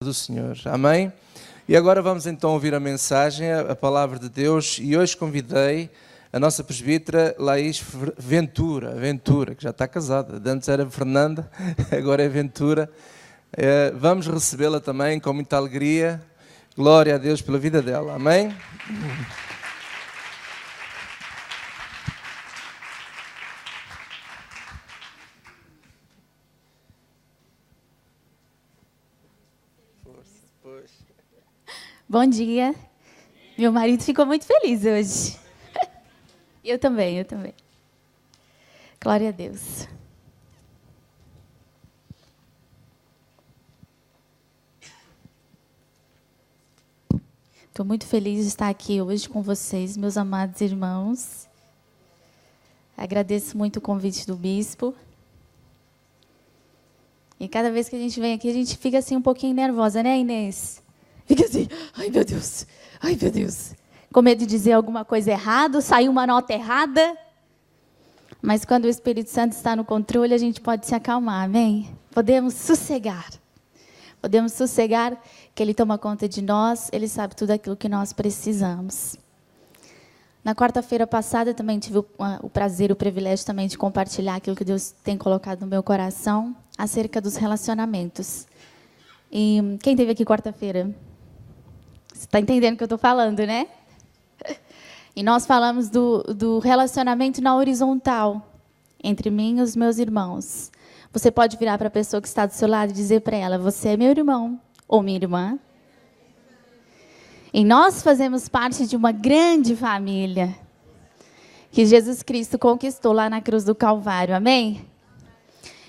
do Senhor. Amém? E agora vamos então ouvir a mensagem, a palavra de Deus, e hoje convidei a nossa presbítera Laís Ventura, que já está casada. Antes era Fernanda, agora é Ventura. Vamos recebê-la também com muita alegria. Glória a Deus pela vida dela. Amém? Bom dia. Meu marido ficou muito feliz hoje. Eu também. Glória a Deus. Estou muito feliz de estar aqui hoje com vocês, meus amados irmãos. Agradeço muito o convite do bispo. E cada vez que a gente vem aqui, a gente fica assim um pouquinho nervosa, né, Inês? Fica assim, ai meu Deus. Com medo de dizer alguma coisa errada, sair uma nota errada. Mas quando o Espírito Santo está no controle, a gente pode se acalmar, amém? Podemos sossegar que Ele toma conta de nós, Ele sabe tudo aquilo que nós precisamos. Na quarta-feira passada, eu também tive o prazer, o privilégio também de compartilhar aquilo que Deus tem colocado no meu coração acerca dos relacionamentos. E quem esteve aqui quarta-feira? Você está entendendo o que eu estou falando, né? E nós falamos do relacionamento na horizontal, entre mim e os meus irmãos. Você pode virar para a pessoa que está do seu lado e dizer para ela, você é meu irmão ou minha irmã. E nós fazemos parte de uma grande família que Jesus Cristo conquistou lá na cruz do Calvário, amém?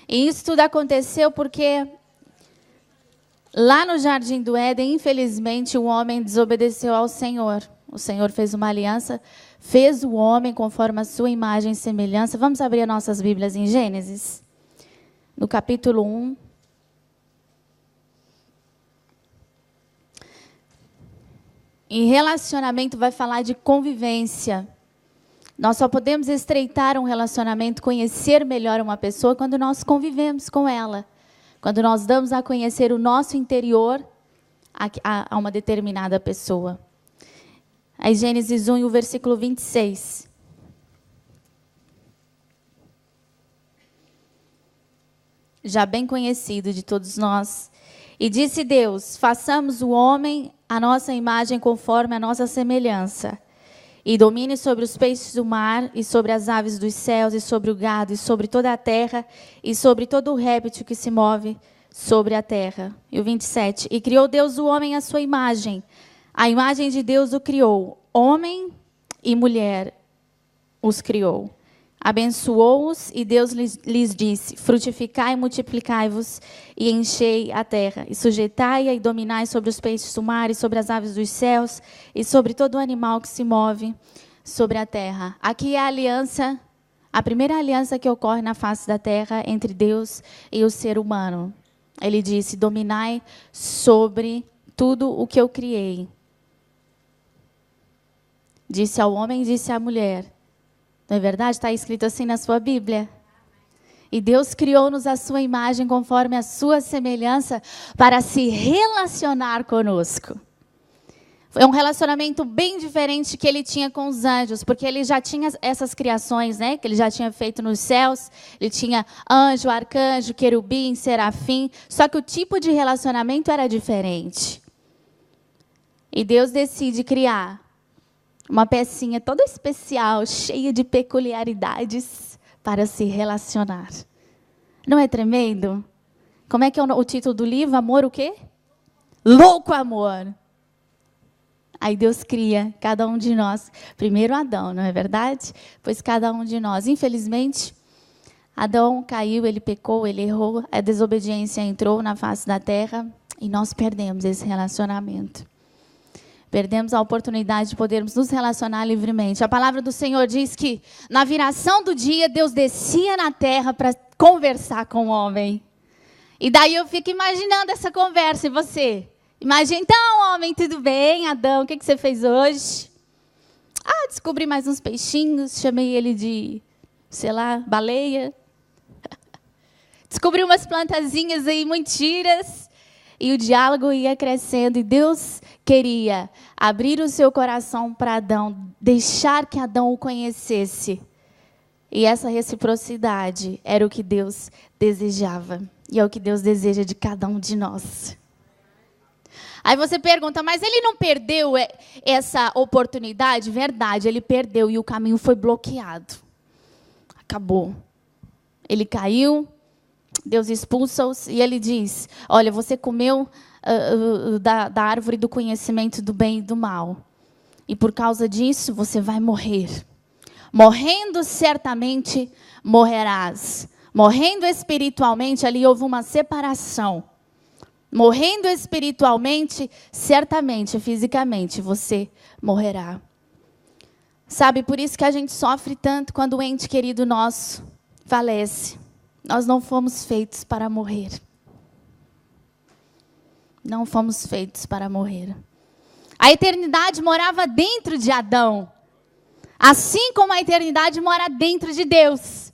E isso tudo aconteceu porque lá no Jardim do Éden, infelizmente, o homem desobedeceu ao Senhor. O Senhor fez uma aliança, fez o homem conforme a sua imagem e semelhança. Vamos abrir as nossas Bíblias em Gênesis, no capítulo 1. E relacionamento vai falar de convivência. Nós só podemos estreitar um relacionamento, conhecer melhor uma pessoa quando nós convivemos com ela. Quando nós damos a conhecer o nosso interior a uma determinada pessoa. Aí Gênesis 1, o versículo 26. Já bem conhecido de todos nós. E disse Deus, façamos o homem a nossa imagem conforme a nossa semelhança. E domine sobre os peixes do mar, e sobre as aves dos céus, e sobre o gado, e sobre toda a terra, e sobre todo o réptil que se move sobre a terra. E o 27. E criou Deus o homem à sua imagem. A imagem de Deus o criou. Homem e mulher os criou. Abençoou-os e Deus lhes disse, frutificai e multiplicai-vos e enchei a terra. E sujeitai-a e dominai sobre os peixes do mar e sobre as aves dos céus e sobre todo o animal que se move sobre a terra. Aqui é a aliança, a primeira aliança que ocorre na face da terra entre Deus e o ser humano. Ele disse, dominai sobre tudo o que eu criei. Disse ao homem e disse à mulher. Não é verdade? Está escrito assim na sua Bíblia. E Deus criou-nos a sua imagem conforme a sua semelhança para se relacionar conosco. Foi um relacionamento bem diferente que ele tinha com os anjos, porque ele já tinha essas criações, né? Que ele já tinha feito nos céus. Ele tinha anjo, arcanjo, querubim, serafim. Só que o tipo de relacionamento era diferente. E Deus decide criar uma pecinha toda especial, cheia de peculiaridades para se relacionar. Não é tremendo? Como é que é o título do livro? Amor o quê? Louco amor. Aí Deus cria cada um de nós. Primeiro Adão, não é verdade? Pois cada um de nós. Infelizmente, Adão caiu, ele pecou, ele errou. A desobediência entrou na face da terra e nós perdemos esse relacionamento. Perdemos a oportunidade de podermos nos relacionar livremente. A palavra do Senhor diz que na viração do dia, Deus descia na terra para conversar com o homem. E daí eu fico imaginando essa conversa, e você? Imagina, então, homem, tudo bem? Adão, o que você fez hoje? Descobri mais uns peixinhos, chamei ele de, sei lá, baleia. Descobri umas plantazinhas aí, mentiras. e o diálogo ia crescendo, e Deus queria abrir o seu coração para Adão, deixar que Adão o conhecesse. E essa reciprocidade era o que Deus desejava, e é o que Deus deseja de cada um de nós. Aí você pergunta, mas ele não perdeu essa oportunidade? Verdade, ele perdeu e o caminho foi bloqueado. Acabou. Ele caiu, Deus expulsa-os e ele diz, olha, você comeu da árvore do conhecimento do bem e do mal. E por causa disso você vai morrer. Morrendo certamente morrerás. Morrendo espiritualmente, ali houve uma separação. Morrendo espiritualmente, certamente, fisicamente, você morrerá. Sabe, por isso que a gente sofre tanto quando o ente querido nosso falece. Nós não fomos feitos para morrer. Não fomos feitos para morrer. A eternidade morava dentro de Adão. Assim como a eternidade mora dentro de Deus.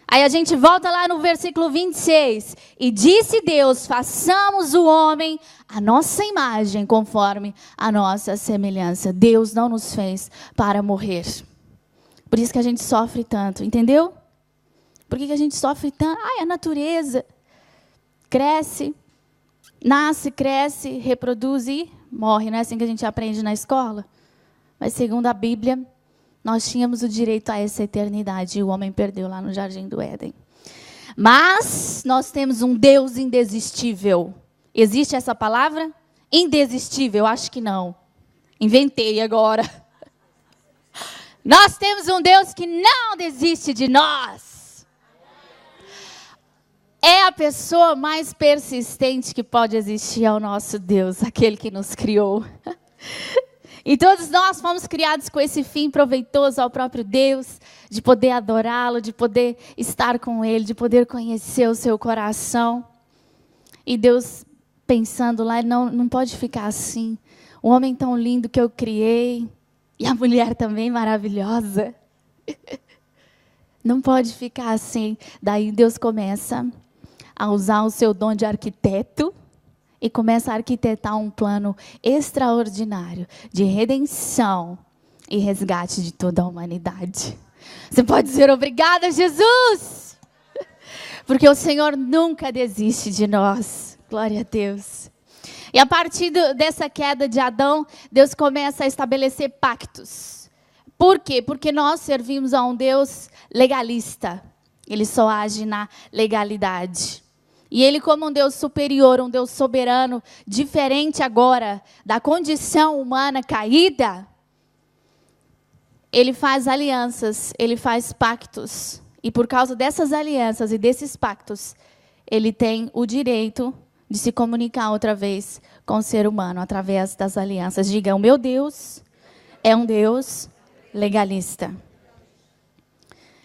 Aí a gente volta lá no versículo 26. E disse Deus, façamos o homem a nossa imagem, conforme a nossa semelhança. Deus não nos fez para morrer. Por isso que a gente sofre tanto, entendeu? Por que a gente sofre tanto? A natureza cresce, nasce, cresce, reproduz e morre. Não é assim que a gente aprende na escola? Mas segundo a Bíblia, nós tínhamos o direito a essa eternidade e o homem perdeu lá no Jardim do Éden. Mas nós temos um Deus indesistível. Existe essa palavra? Indesistível, acho que não. Inventei agora. Nós temos um Deus que não desiste de nós. É a pessoa mais persistente que pode existir, é o nosso Deus, aquele que nos criou. E todos nós fomos criados com esse fim proveitoso ao próprio Deus, de poder adorá-lo, de poder estar com Ele, de poder conhecer o seu coração. E Deus pensando lá, não pode ficar assim. O homem tão lindo que eu criei, e a mulher também maravilhosa. Não pode ficar assim. Daí Deus começa a usar o seu dom de arquiteto, e começa a arquitetar um plano extraordinário de redenção e resgate de toda a humanidade. Você pode dizer obrigada, Jesus! Porque o Senhor nunca desiste de nós. Glória a Deus. E a partir dessa queda de Adão, Deus começa a estabelecer pactos. Por quê? Porque nós servimos a um Deus legalista. Ele só age na legalidade. E Ele, como um Deus superior, um Deus soberano, diferente agora da condição humana caída, Ele faz alianças, Ele faz pactos. E por causa dessas alianças e desses pactos, Ele tem o direito de se comunicar outra vez com o ser humano, através das alianças. Diga, o meu Deus é um Deus legalista.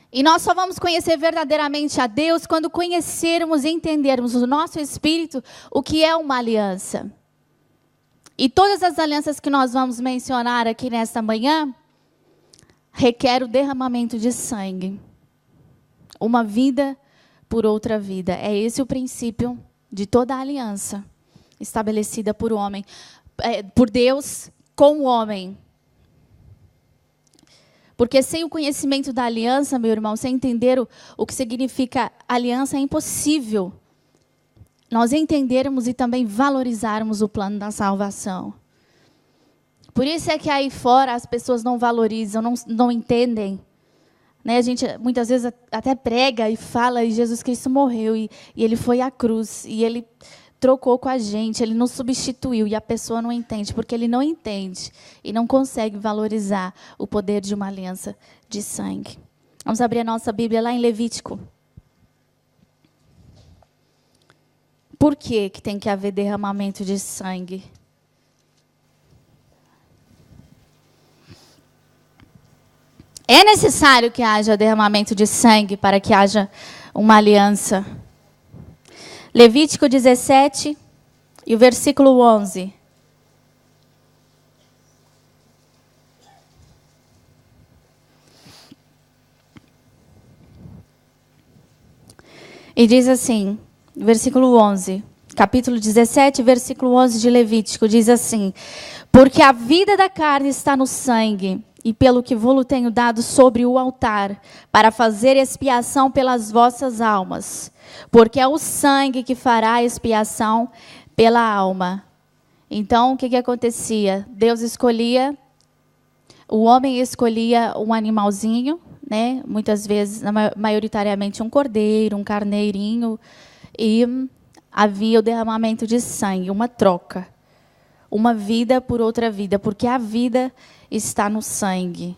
E nós só vamos conhecer verdadeiramente a Deus quando conhecermos e entendermos no nosso espírito o que é uma aliança. E todas as alianças que nós vamos mencionar aqui nesta manhã requer o derramamento de sangue. Uma vida por outra vida. É esse o princípio de toda a aliança estabelecida por homem, por Deus com o homem. Porque sem o conhecimento da aliança, meu irmão, sem entender o que significa aliança, é impossível nós entendermos e também valorizarmos o plano da salvação. Por isso é que aí fora as pessoas não valorizam, não entendem. Né? A gente muitas vezes até prega e fala, e Jesus Cristo morreu, e Ele foi à cruz, e Ele trocou com a gente, Ele nos substituiu, e a pessoa não entende, porque ele não entende e não consegue valorizar o poder de uma aliança de sangue. Vamos abrir a nossa Bíblia lá em Levítico. Por que tem que haver derramamento de sangue? É necessário que haja derramamento de sangue para que haja uma aliança. Levítico 17 e o versículo 11. E diz assim, versículo 11: capítulo 17, versículo 11 de Levítico, diz assim: porque a vida da carne está no sangue, e pelo que vou-lo tenho dado sobre o altar, para fazer expiação pelas vossas almas, porque é o sangue que fará expiação pela alma. Então, o que acontecia? Deus escolhia, o homem escolhia um animalzinho, né? Muitas vezes, maioritariamente um cordeiro, um carneirinho, e havia o derramamento de sangue, uma troca. Uma vida por outra vida, porque a vida está no sangue.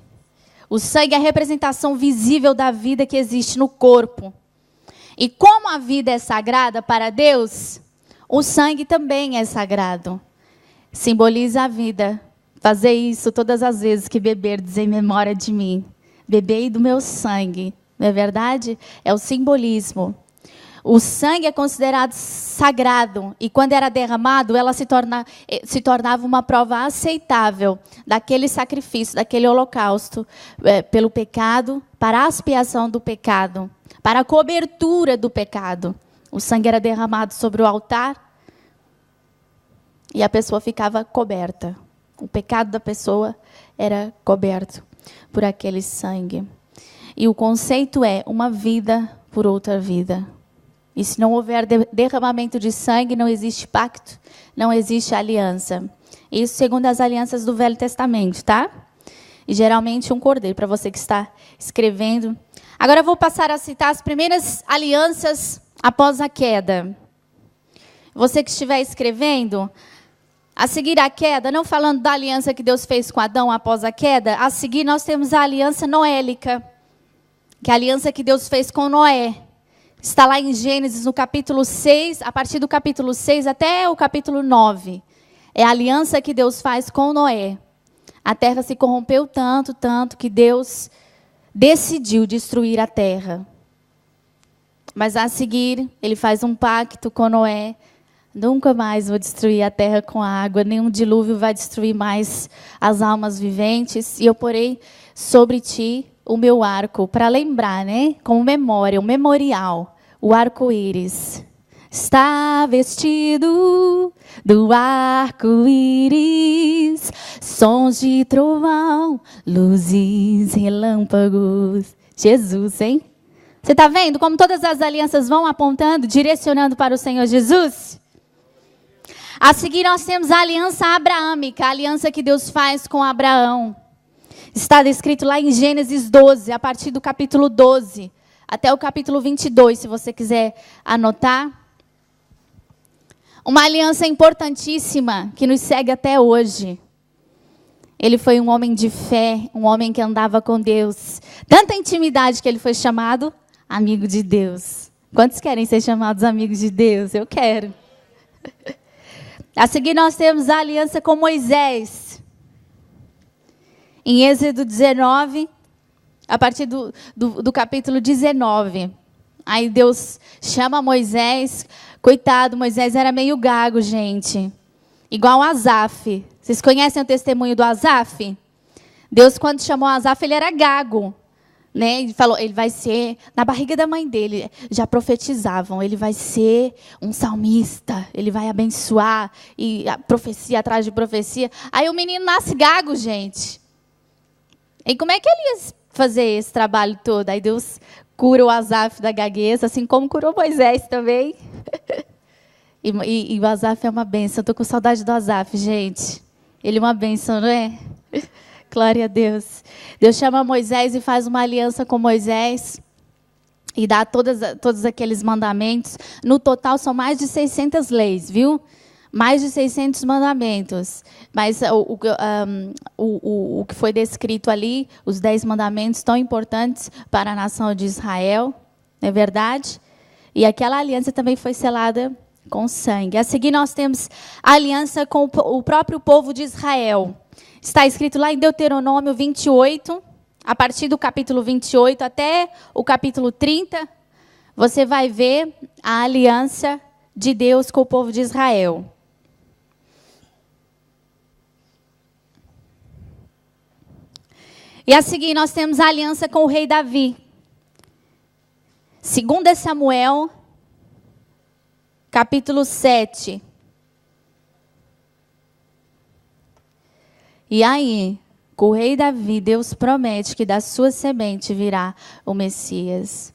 O sangue é a representação visível da vida que existe no corpo. E como a vida é sagrada para Deus, o sangue também é sagrado. Simboliza a vida. Fazer isso todas as vezes que beberdes em memória de mim. Bebei do meu sangue. Não é verdade? É o simbolismo. O sangue é considerado sagrado. E quando era derramado, ela se tornava uma prova aceitável daquele sacrifício, daquele holocausto, pelo pecado, para a expiação do pecado, para a cobertura do pecado. O sangue era derramado sobre o altar e a pessoa ficava coberta. O pecado da pessoa era coberto por aquele sangue. E o conceito é uma vida por outra vida. E se não houver derramamento de sangue, não existe pacto, não existe aliança. Isso segundo as alianças do Velho Testamento, tá? E geralmente um cordeiro, para você que está escrevendo. Agora eu vou passar a citar as primeiras alianças após a queda. Você que estiver escrevendo, a seguir a queda, não falando da aliança que Deus fez com Adão após a queda, a seguir nós temos a aliança noélica, que é a aliança que Deus fez com Noé. Está lá em Gênesis, no capítulo 6, a partir do capítulo 6 até o capítulo 9. É a aliança que Deus faz com Noé. A terra se corrompeu tanto que Deus decidiu destruir a terra. Mas a seguir, ele faz um pacto com Noé. Nunca mais vou destruir a terra com água, nenhum dilúvio vai destruir mais as almas viventes. E eu porei sobre ti o meu arco, para lembrar, né? Como memória, um memorial, o arco-íris. Está vestido do arco-íris, sons de trovão, luzes, relâmpagos. Jesus, hein? Você está vendo como todas as alianças vão apontando, direcionando para o Senhor Jesus? A seguir nós temos a aliança abraâmica, a aliança que Deus faz com Abraão. Está descrito lá em Gênesis 12, a partir do capítulo 12, até o capítulo 22, se você quiser anotar. Uma aliança importantíssima, que nos segue até hoje. Ele foi um homem de fé, um homem que andava com Deus. Tanta intimidade que ele foi chamado amigo de Deus. Quantos querem ser chamados amigos de Deus? Eu quero. A seguir nós temos a aliança com Moisés. Em Êxodo 19, a partir do capítulo 19. Aí Deus chama Moisés. Coitado, Moisés era meio gago, gente. Igual Asaf. Vocês conhecem o testemunho do Asaf? Deus, quando chamou Asaf, ele era gago. Né? Ele falou, ele vai ser, na barriga da mãe dele, já profetizavam, ele vai ser um salmista, ele vai abençoar, e a profecia atrás de profecia. Aí o menino nasce gago, gente. E como é que ele ia fazer esse trabalho todo? Aí Deus cura o Asaf da gagueza, assim como curou Moisés também. E o Asaf é uma bênção. Eu estou com saudade do Asaf, gente. Ele é uma bênção, não é? Glória a Deus. Deus chama Moisés e faz uma aliança com Moisés. E dá todos aqueles mandamentos. No total são mais de 600 leis, viu? Mais de 600 mandamentos. Mas o que foi descrito ali, os 10 mandamentos tão importantes para a nação de Israel, não é verdade? E aquela aliança também foi selada com sangue. A seguir nós temos a aliança com o próprio povo de Israel. Está escrito lá em Deuteronômio 28, a partir do capítulo 28 até o capítulo 30, você vai ver a aliança de Deus com o povo de Israel. E a seguir nós temos a aliança com o rei Davi. 2 Samuel, capítulo 7. E aí, com o rei Davi, Deus promete que da sua semente virá o Messias.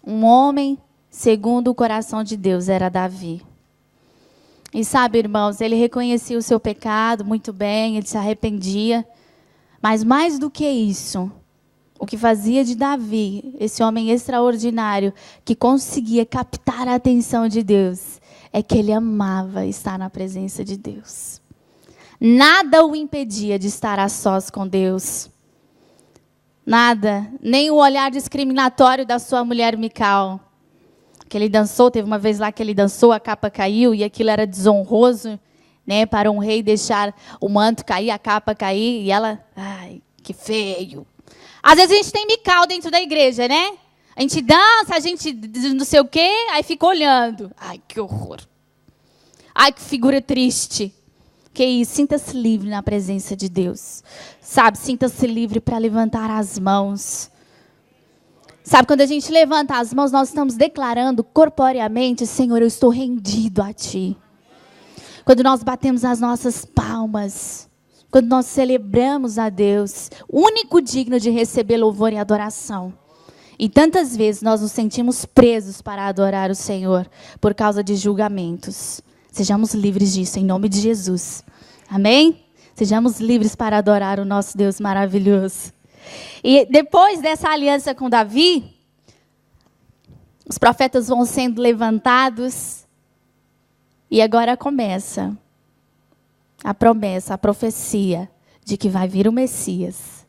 Um homem segundo o coração de Deus era Davi. E sabe, irmãos, ele reconhecia o seu pecado muito bem, ele se arrependia. Mas mais do que isso, o que fazia de Davi, esse homem extraordinário, que conseguia captar a atenção de Deus, é que ele amava estar na presença de Deus. Nada o impedia de estar a sós com Deus. Nada, nem o olhar discriminatório da sua mulher Mical. Que ele dançou, teve uma vez lá que ele dançou, a capa caiu e aquilo era desonroso, né, para um rei deixar o manto cair, a capa cair, e ela, ai, que feio. Às vezes a gente tem Mical dentro da igreja, né? A gente dança, a gente não sei o quê, aí fica olhando. Ai, que horror. Ai, que figura triste. Que isso, sinta-se livre na presença de Deus. Sabe, sinta-se livre para levantar as mãos. Sabe, quando a gente levanta as mãos, nós estamos declarando corporeamente, Senhor, eu estou rendido a Ti. Quando nós batemos as nossas palmas, quando nós celebramos a Deus, único digno de receber louvor e adoração. E tantas vezes nós nos sentimos presos para adorar o Senhor por causa de julgamentos. Sejamos livres disso, em nome de Jesus. Amém? Sejamos livres para adorar o nosso Deus maravilhoso. E depois dessa aliança com Davi, os profetas vão sendo levantados. E agora começa a promessa, a profecia de que vai vir o Messias.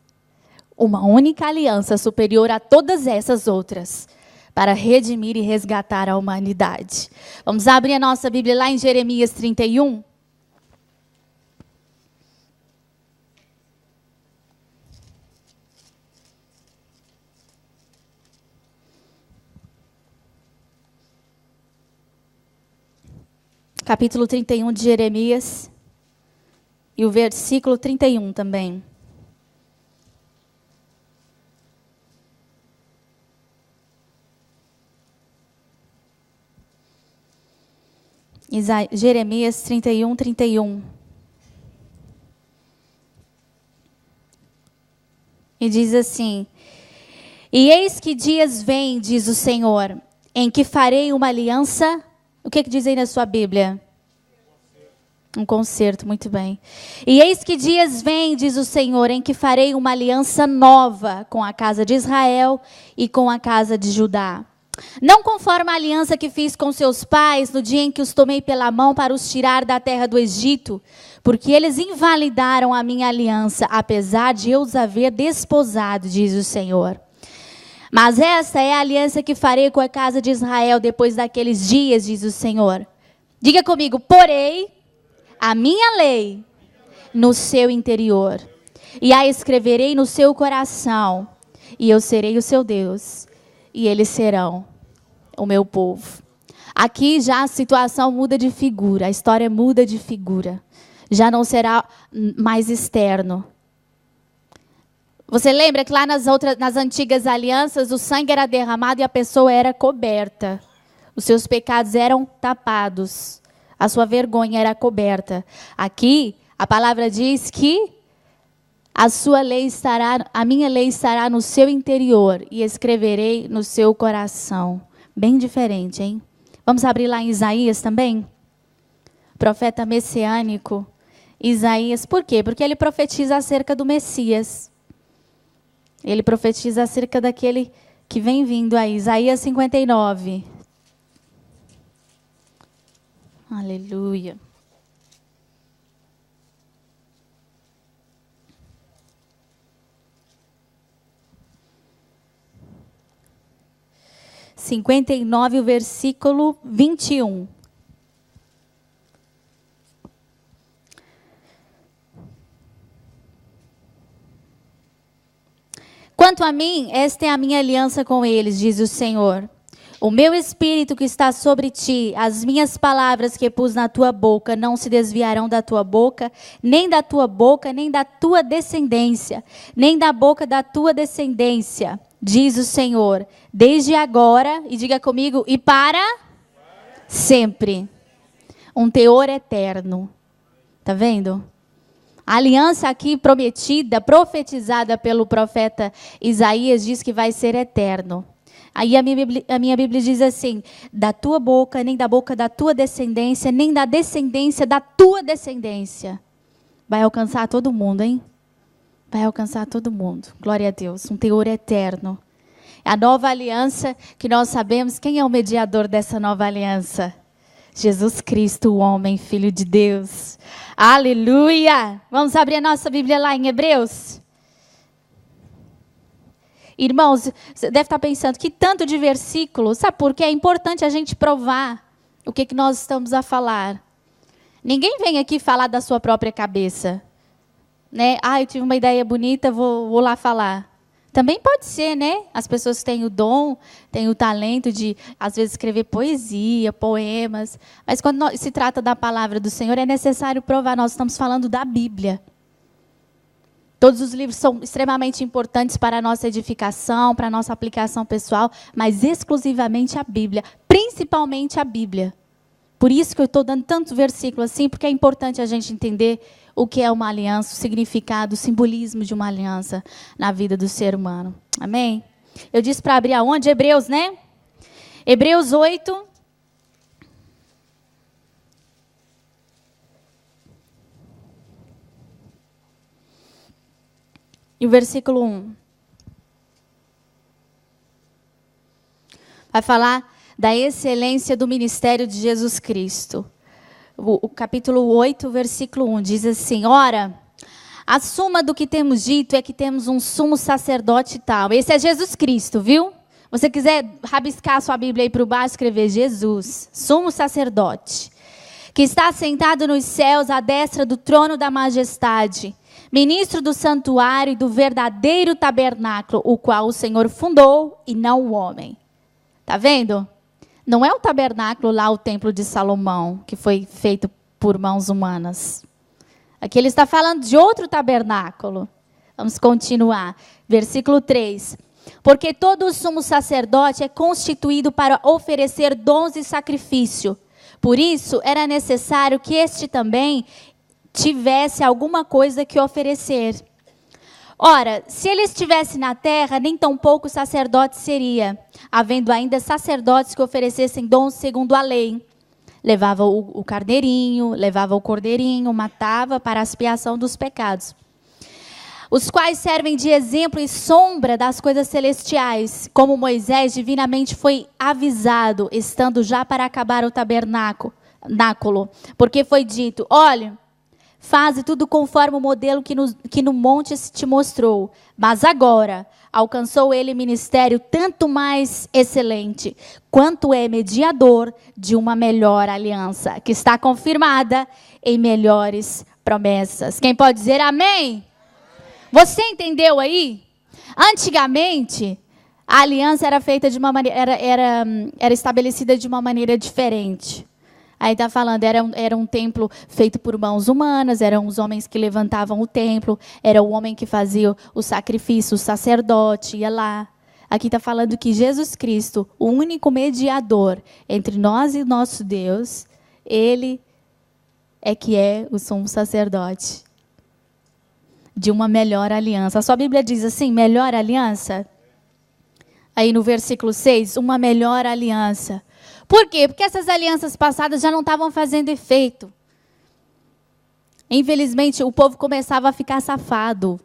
Uma única aliança superior a todas essas outras, para redimir e resgatar a humanidade. Vamos abrir a nossa Bíblia lá em Jeremias 31. Capítulo 31 de Jeremias. E o versículo 31 também. Jeremias 31, 31. E diz assim: E eis que dias vêm, diz o Senhor, em que farei uma aliança. O que diz aí na sua Bíblia? Um concerto, muito bem. E eis que dias vêm, diz o Senhor, em que farei uma aliança nova com a casa de Israel e com a casa de Judá. Não conforme a aliança que fiz com seus pais no dia em que os tomei pela mão para os tirar da terra do Egito, porque eles invalidaram a minha aliança, apesar de eu os haver desposado, diz o Senhor. Mas esta é a aliança que farei com a casa de Israel depois daqueles dias, diz o Senhor. Diga comigo, porei a minha lei no seu interior, e a escreverei no seu coração, e eu serei o seu Deus, e eles serão o meu povo. Aqui já a situação muda de figura, a história muda de figura. Já não será mais externo. Você lembra que lá nas antigas alianças, o sangue era derramado e a pessoa era coberta. Os seus pecados eram tapados. A sua vergonha era coberta. Aqui, a palavra diz que a minha lei estará no seu interior e escreverei no seu coração. Bem diferente, hein? Vamos abrir lá em Isaías também? Profeta messiânico. Isaías, por quê? Porque ele profetiza acerca do Messias. Ele profetiza acerca daquele que vem vindo aí. Isaías 59. Aleluia. O versículo 21. Quanto a mim, esta é a minha aliança com eles, diz o Senhor. O meu espírito que está sobre ti, as minhas palavras que pus na tua boca, não se desviarão da tua boca, nem da tua boca, nem da tua descendência, nem da boca da tua descendência, diz o Senhor. Desde agora, e diga comigo, e para sempre. Um teor eterno. Tá vendo? A aliança aqui prometida, profetizada pelo profeta Isaías, diz que vai ser eterno. Aí a minha Bíblia diz assim: da tua boca, nem da boca da tua descendência, nem da descendência da tua descendência. Vai alcançar todo mundo, hein? Vai alcançar todo mundo. Glória a Deus. Um teor eterno. A nova aliança que nós sabemos, quem é o mediador dessa nova aliança? Jesus Cristo, o homem, Filho de Deus. Aleluia! Vamos abrir a nossa Bíblia lá em Hebreus. Irmãos, você deve estar pensando, que tanto de versículos, sabe por quê? É importante a gente provar o que nós estamos a falar. Ninguém vem aqui falar da sua própria cabeça. Né? Eu tive uma ideia bonita, vou lá falar. Também pode ser, né? As pessoas têm o dom, têm o talento de, às vezes, escrever poesia, poemas. Mas quando se trata da palavra do Senhor, é necessário provar. Nós estamos falando da Bíblia. Todos os livros são extremamente importantes para a nossa edificação, para a nossa aplicação pessoal, mas exclusivamente a Bíblia, principalmente a Bíblia. Por isso que eu estou dando tantos versículos assim, porque é importante a gente entender o que é uma aliança, o significado, o simbolismo de uma aliança na vida do ser humano. Amém? Eu disse para abrir aonde? Hebreus, né? Hebreus 8. E o versículo 1. Vai falar da excelência do ministério de Jesus Cristo. O capítulo 8, versículo 1, diz assim: ora, a suma do que temos dito é que temos um sumo sacerdote tal. Esse é Jesus Cristo, viu? Você quiser rabiscar a sua Bíblia aí para baixo, escrever Jesus, sumo sacerdote, que está sentado nos céus à destra do trono da majestade, ministro do santuário e do verdadeiro tabernáculo, o qual o Senhor fundou e não o homem. Tá vendo? Não é o tabernáculo lá, o templo de Salomão, que foi feito por mãos humanas. Aqui ele está falando de outro tabernáculo. Vamos continuar. Versículo 3. Porque todo sumo sacerdote é constituído para oferecer dons e sacrifício. Por isso, era necessário que este também tivesse alguma coisa que oferecer. Ora, se ele estivesse na terra, nem tão pouco sacerdote seria, havendo ainda sacerdotes que oferecessem dons segundo a lei. Levava o carneirinho, levava o cordeirinho, matava para a expiação dos pecados. Os quais servem de exemplo e sombra das coisas celestiais, como Moisés divinamente foi avisado, estando já para acabar o tabernáculo. Porque foi dito: olha, faze tudo conforme o modelo que no monte se te mostrou. Mas agora alcançou ele ministério tanto mais excelente, quanto é mediador de uma melhor aliança, que está confirmada em melhores promessas. Quem pode dizer amém? Você entendeu aí? Antigamente, a aliança era feita de uma maneira, era estabelecida de uma maneira diferente. Aí está falando, era um templo feito por mãos humanas, eram os homens que levantavam o templo, era o homem que fazia o sacrifício, o sacerdote ia lá. Aqui está falando que Jesus Cristo, o único mediador entre nós e o nosso Deus, ele é que é o sumo sacerdote de uma melhor aliança. A sua Bíblia diz assim, melhor aliança? Aí no versículo 6, uma melhor aliança. Por quê? Porque essas alianças passadas já não estavam fazendo efeito. Infelizmente, o povo começava a ficar safado.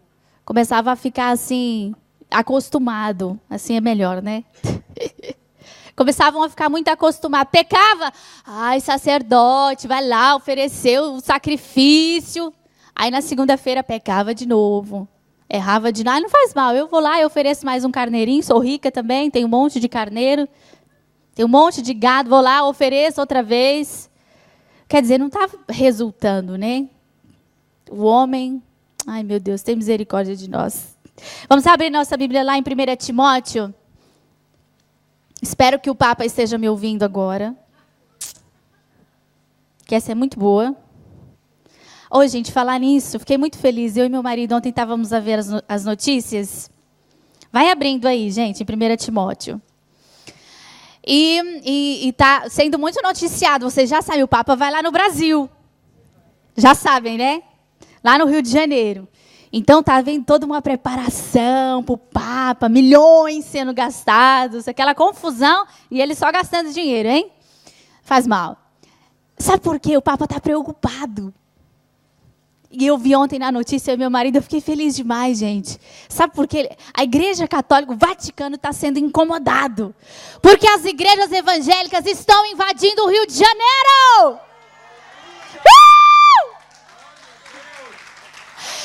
Começava a ficar assim, acostumado. Assim é melhor, né? Começavam a ficar muito acostumados. Pecava. Ai, sacerdote, vai lá, ofereceu o sacrifício. Aí na segunda-feira pecava de novo. Errava de novo. Não faz mal, eu vou lá e ofereço mais um carneirinho. Sou rica também, tenho um monte de carneiro. Tem um monte de gado, vou lá, ofereço outra vez. Quer dizer, não estava resultando, né? O homem, ai meu Deus, tem misericórdia de nós. Vamos abrir nossa Bíblia lá em 1 Timóteo. Espero que o Papa esteja me ouvindo agora. Que essa é muito boa. Oi, gente, falar nisso, fiquei muito feliz. Eu e meu marido ontem estávamos a ver as notícias. Vai abrindo aí, gente, em 1 Timóteo. E está sendo muito noticiado. Vocês já sabem, o Papa vai lá no Brasil. Já sabem, né? Lá no Rio de Janeiro. Então está havendo toda uma preparação para o Papa, milhões sendo gastados, aquela confusão, e ele só gastando dinheiro, hein? Faz mal. Sabe por quê? O Papa está preocupado. E eu vi ontem na notícia, eu e meu marido, eu fiquei feliz demais, gente. Sabe por quê? A Igreja Católica, o Vaticano, está sendo incomodado. Porque as igrejas evangélicas estão invadindo o Rio de Janeiro.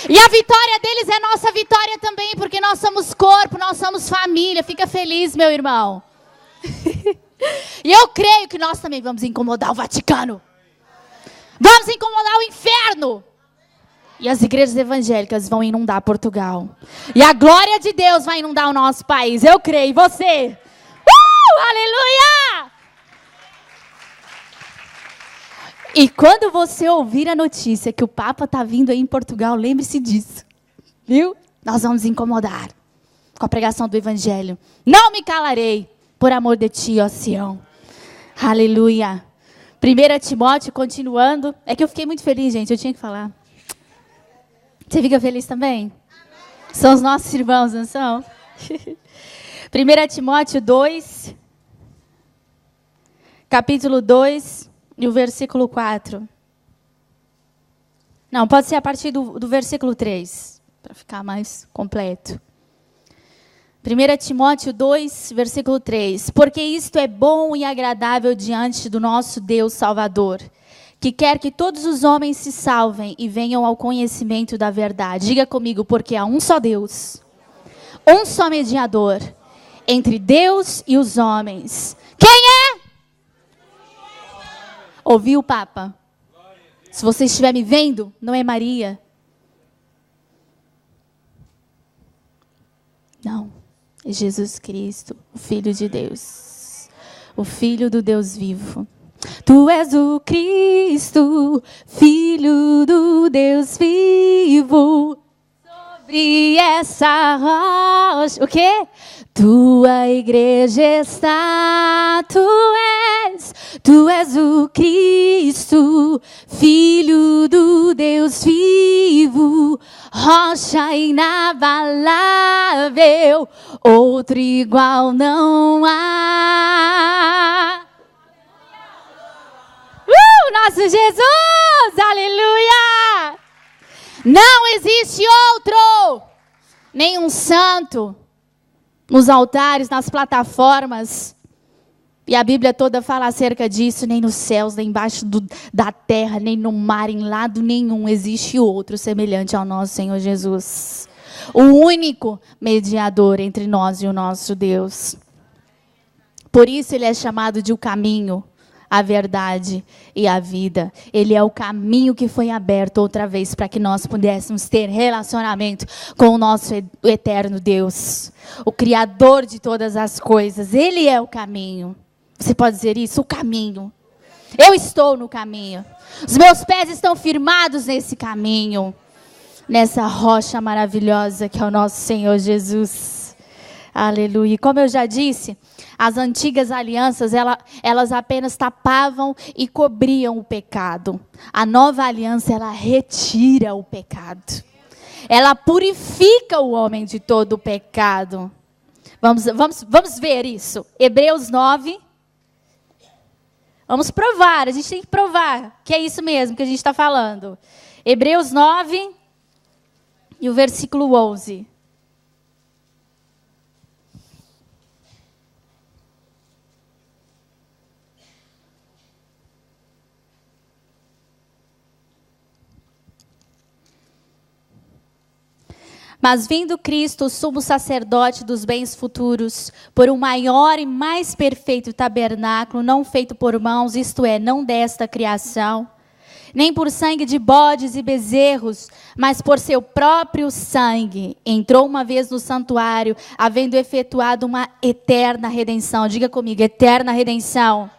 E a vitória deles é nossa vitória também, porque nós somos corpo, nós somos família. Fica feliz, meu irmão. E eu creio que nós também vamos incomodar o Vaticano. Vamos incomodar o inferno. E as igrejas evangélicas vão inundar Portugal. E a glória de Deus vai inundar o nosso país. Eu creio. E você? Aleluia! E quando você ouvir a notícia que o Papa está vindo aí em Portugal, lembre-se disso. Viu? Nós vamos incomodar com a pregação do Evangelho. Não me calarei por amor de ti, ó Sião. Aleluia. 1 Timóteo, continuando. É que eu fiquei muito feliz, gente. Eu tinha que falar. Você fica feliz também? Amém. São os nossos irmãos, não são? 1 Timóteo 2, capítulo 2, e o versículo 4. Não, pode ser a partir do versículo 3, para ficar mais completo. 1 Timóteo 2, versículo 3. Porque isto é bom e agradável diante do nosso Deus Salvador, que quer que todos os homens se salvem e venham ao conhecimento da verdade. Diga comigo, porque há um só Deus, um só mediador entre Deus e os homens. Quem é? Ouviu o Papa? Se você estiver me vendo, não é Maria. Não, é Jesus Cristo, o Filho de Deus, o Filho do Deus vivo. Tu és o Cristo, Filho do Deus vivo, sobre essa rocha. O quê? Tua igreja está, tu és o Cristo, Filho do Deus vivo, rocha inabalável, outro igual não há. Nosso Jesus, aleluia! Não existe outro, nenhum santo, nos altares, nas plataformas, e a Bíblia toda fala acerca disso, nem nos céus, nem embaixo da terra, nem no mar, em lado nenhum existe outro semelhante ao nosso Senhor Jesus, o único mediador entre nós e o nosso Deus. Por isso ele é chamado de o caminho, a verdade e a vida. Ele é o caminho que foi aberto outra vez para que nós pudéssemos ter relacionamento com o nosso eterno Deus, o Criador de todas as coisas. Ele é o caminho. Você pode dizer isso? O caminho. Eu estou no caminho. Os meus pés estão firmados nesse caminho, nessa rocha maravilhosa que é o nosso Senhor Jesus. Aleluia. Como eu já disse, as antigas alianças, elas apenas tapavam e cobriam o pecado. A nova aliança, ela retira o pecado. Ela purifica o homem de todo o pecado. Vamos ver isso. Hebreus 9. Vamos provar, a gente tem que provar que é isso mesmo que a gente está falando. Hebreus 9 e o versículo 11. Mas vindo Cristo, o sumo sacerdote dos bens futuros, por um maior e mais perfeito tabernáculo, não feito por mãos, isto é, não desta criação, nem por sangue de bodes e bezerros, mas por seu próprio sangue, entrou uma vez no santuário, havendo efetuado uma eterna redenção. Diga comigo, eterna redenção.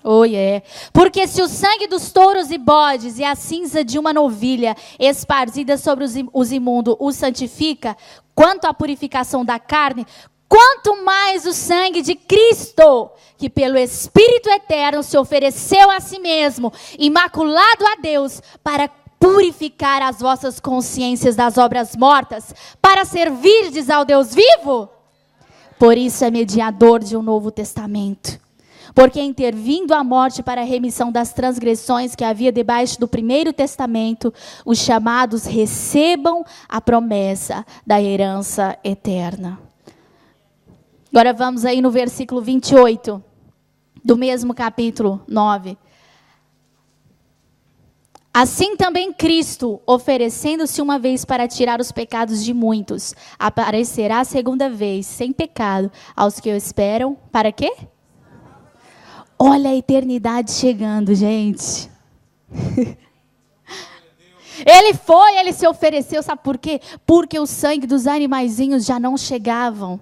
Oh, yeah. Porque se o sangue dos touros e bodes e a cinza de uma novilha esparzida sobre os imundos os santifica, quanto à purificação da carne, quanto mais o sangue de Cristo, que pelo Espírito eterno se ofereceu a si mesmo, imaculado a Deus, para purificar as vossas consciências das obras mortas, para servirdes ao Deus vivo. Por isso é mediador de um novo testamento. Porque intervindo a morte para a remissão das transgressões que havia debaixo do primeiro testamento, os chamados recebam a promessa da herança eterna. Agora vamos aí no versículo 28, do mesmo capítulo 9. Assim também Cristo, oferecendo-se uma vez para tirar os pecados de muitos, aparecerá a segunda vez, sem pecado, aos que o esperam. Para quê? Olha a eternidade chegando, gente. Ele se ofereceu, sabe por quê? Porque o sangue dos animaizinhos já não chegavam.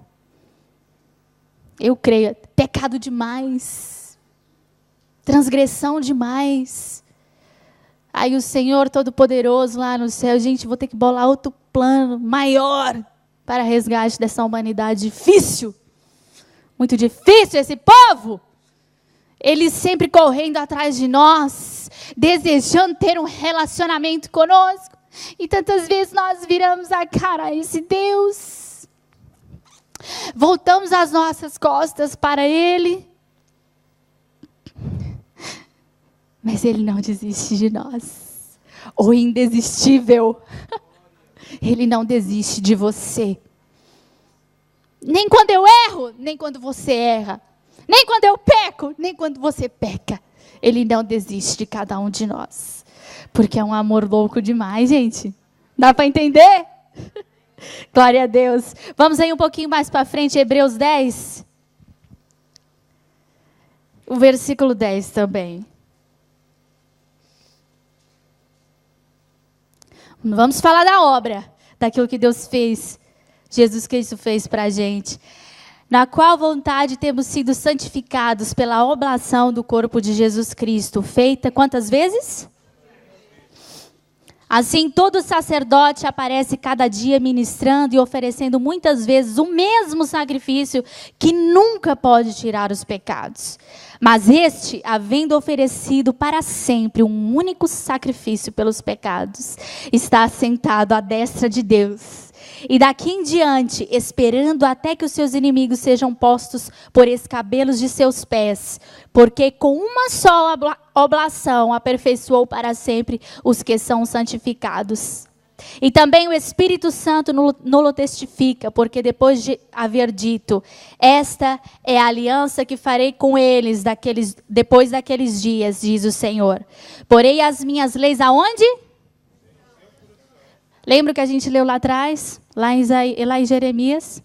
Eu creio, pecado demais, transgressão demais. Aí o Senhor Todo-Poderoso lá no céu, gente, vou ter que bolar outro plano maior para resgate dessa humanidade difícil. Muito difícil esse povo. Eles sempre correndo atrás de nós, desejando ter um relacionamento conosco. E tantas vezes nós viramos a cara a esse Deus. Voltamos as nossas costas para Ele. Mas Ele não desiste de nós. O indesistível. Ele não desiste de você. Nem quando eu erro, nem quando você erra. Nem quando eu peco, nem quando você peca. Ele não desiste de cada um de nós. Porque é um amor louco demais, gente. Dá para entender? Glória a Deus. Vamos aí um pouquinho mais para frente, Hebreus 10. O versículo 10 também. Vamos falar da obra, daquilo que Deus fez, Jesus Cristo fez para a gente. Na qual vontade temos sido santificados pela oblação do corpo de Jesus Cristo, feita quantas vezes? Assim, todo sacerdote aparece cada dia ministrando e oferecendo muitas vezes o mesmo sacrifício que nunca pode tirar os pecados. Mas este, havendo oferecido para sempre um único sacrifício pelos pecados, está assentado à destra de Deus. E daqui em diante, esperando até que os seus inimigos sejam postos por escabelos de seus pés, porque com uma só oblação aperfeiçoou para sempre os que são santificados. E também o Espírito Santo nolo testifica, porque depois de haver dito, esta é a aliança que farei com eles depois daqueles dias, diz o Senhor. Porei as minhas leis aonde? Lembra que a gente leu lá atrás? Lá em Jeremias?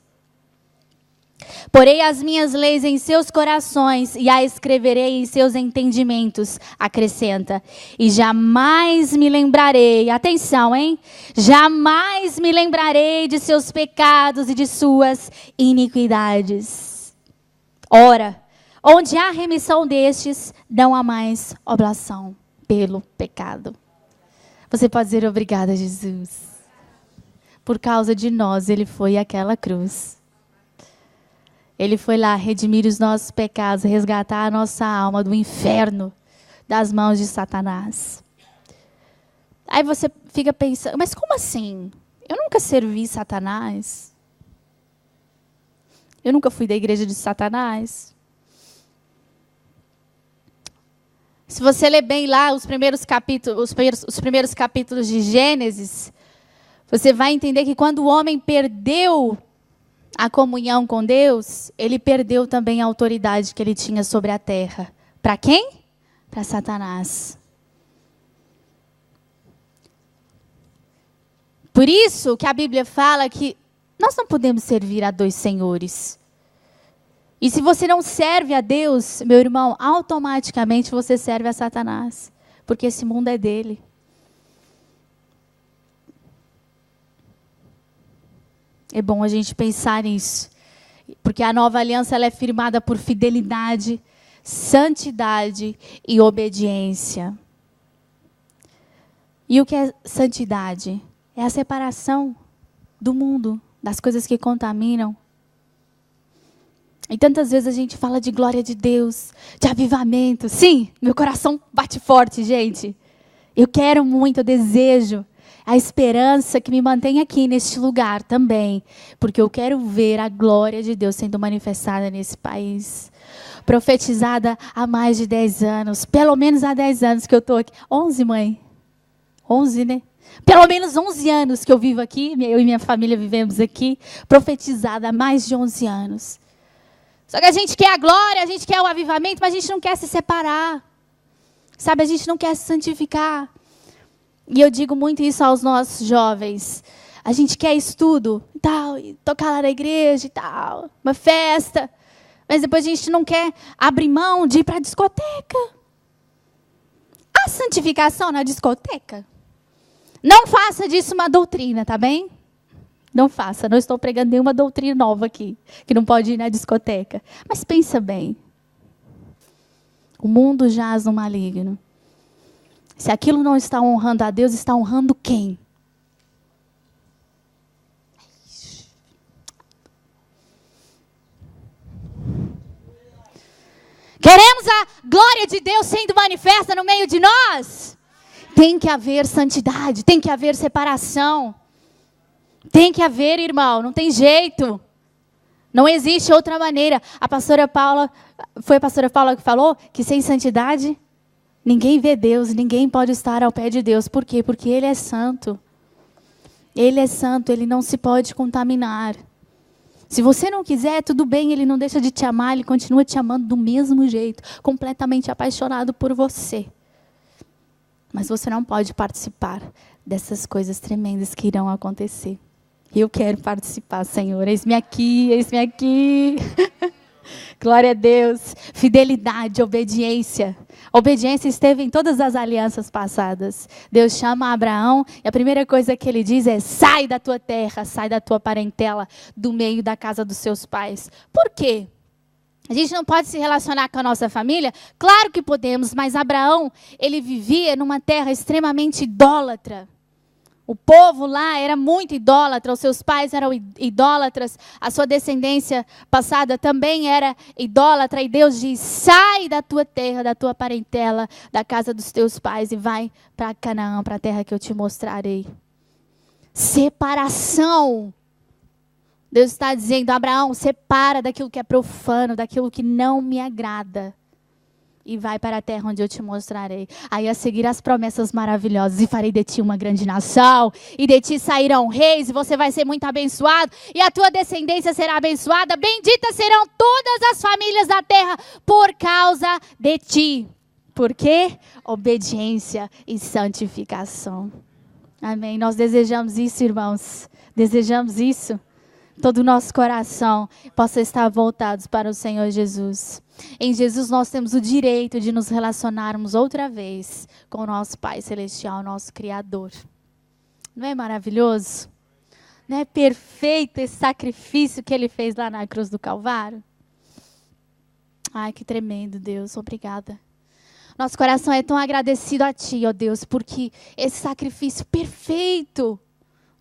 Porei as minhas leis em seus corações e a escreverei em seus entendimentos, acrescenta. E jamais me lembrarei, atenção, hein? Jamais me lembrarei de seus pecados e de suas iniquidades. Ora, onde há remissão destes, não há mais oblação pelo pecado. Você pode dizer obrigada, Jesus. Por causa de nós, Ele foi àquela cruz. Ele foi lá redimir os nossos pecados, resgatar a nossa alma do inferno, das mãos de Satanás. Aí você fica pensando, mas como assim? Eu nunca servi Satanás. Eu nunca fui da igreja de Satanás. Se você ler bem lá os primeiros capítulos de Gênesis, você vai entender que quando o homem perdeu a comunhão com Deus, ele perdeu também a autoridade que ele tinha sobre a terra. Para quem? Para Satanás. Por isso que a Bíblia fala que nós não podemos servir a dois senhores. E se você não serve a Deus, meu irmão, automaticamente você serve a Satanás. Porque esse mundo é dele. É bom a gente pensar nisso. Porque a nova aliança ela é firmada por fidelidade, santidade e obediência. E o que é santidade? É a separação do mundo, das coisas que contaminam. E tantas vezes a gente fala de glória de Deus, de avivamento. Sim, meu coração bate forte, gente. Eu quero muito, eu desejo a esperança que me mantém aqui neste lugar também. Porque eu quero ver a glória de Deus sendo manifestada nesse país. Profetizada há mais de 10 anos. Pelo menos há 10 anos que eu estou aqui. 11, mãe? 11, né? Pelo menos 11 anos que eu vivo aqui. Eu e minha família vivemos aqui. Profetizada há mais de 11 anos. Só que a gente quer a glória, a gente quer o avivamento, mas a gente não quer se separar. Sabe, a gente não quer se santificar. E eu digo muito isso aos nossos jovens. A gente quer estudo e tal, e tocar lá na igreja e tal, uma festa. Mas depois a gente não quer abrir mão de ir para a discoteca. A santificação na discoteca. Não faça disso uma doutrina, tá bem? Não faça, não estou pregando nenhuma doutrina nova aqui, que não pode ir na discoteca. Mas pensa bem. O mundo jaz no maligno. Se aquilo não está honrando a Deus, está honrando quem? Queremos a glória de Deus sendo manifesta no meio de nós? Tem que haver santidade, tem que haver separação. Tem que haver, irmão, não tem jeito. Não existe outra maneira. A pastora Paula, foi a pastora Paula que falou que sem santidade, ninguém vê Deus, ninguém pode estar ao pé de Deus. Por quê? Porque Ele é santo. Ele é santo, Ele não se pode contaminar. Se você não quiser, tudo bem, Ele não deixa de te amar, Ele continua te amando do mesmo jeito, completamente apaixonado por você. Mas você não pode participar dessas coisas tremendas que irão acontecer. Eu quero participar, Senhor. Eis-me aqui, eis-me aqui. Glória a Deus. Fidelidade, obediência. Obediência esteve em todas as alianças passadas. Deus chama Abraão e a primeira coisa que ele diz é: sai da tua terra, sai da tua parentela, do meio da casa dos seus pais. Por quê? A gente não pode se relacionar com a nossa família? Claro que podemos, mas Abraão, ele vivia numa terra extremamente idólatra. O povo lá era muito idólatra, os seus pais eram idólatras, a sua descendência passada também era idólatra. E Deus diz: sai da tua terra, da tua parentela, da casa dos teus pais e vai para Canaã, para a terra que eu te mostrarei. Separação. Deus está dizendo: Abraão, separa daquilo que é profano, daquilo que não me agrada. E vai para a terra onde eu te mostrarei. Aí a seguir as promessas maravilhosas. E farei de ti uma grande nação. E de ti sairão reis. E você vai ser muito abençoado. E a tua descendência será abençoada. Benditas serão todas as famílias da terra por causa de ti. Por quê? Obediência e santificação. Amém. Nós desejamos isso, irmãos. Desejamos isso. Todo o nosso coração possa estar voltados para o Senhor Jesus. Em Jesus nós temos o direito de nos relacionarmos outra vez com o nosso Pai Celestial, nosso Criador. Não é maravilhoso? Não é perfeito esse sacrifício que Ele fez lá na cruz do Calvário? Ai, que tremendo, Deus. Obrigada. Nosso coração é tão agradecido a Ti, ó Deus, porque esse sacrifício perfeito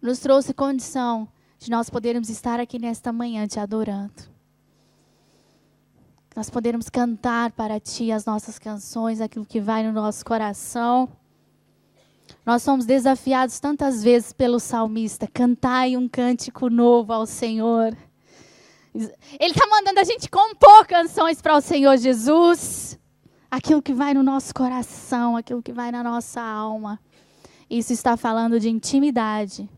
nos trouxe condição de nós podermos estar aqui nesta manhã te adorando. Nós podermos cantar para Ti as nossas canções, aquilo que vai no nosso coração. Nós somos desafiados tantas vezes pelo salmista: cantai um cântico novo ao Senhor. Ele está mandando a gente compor canções para o Senhor Jesus. Aquilo que vai no nosso coração, aquilo que vai na nossa alma. Isso está falando de intimidade,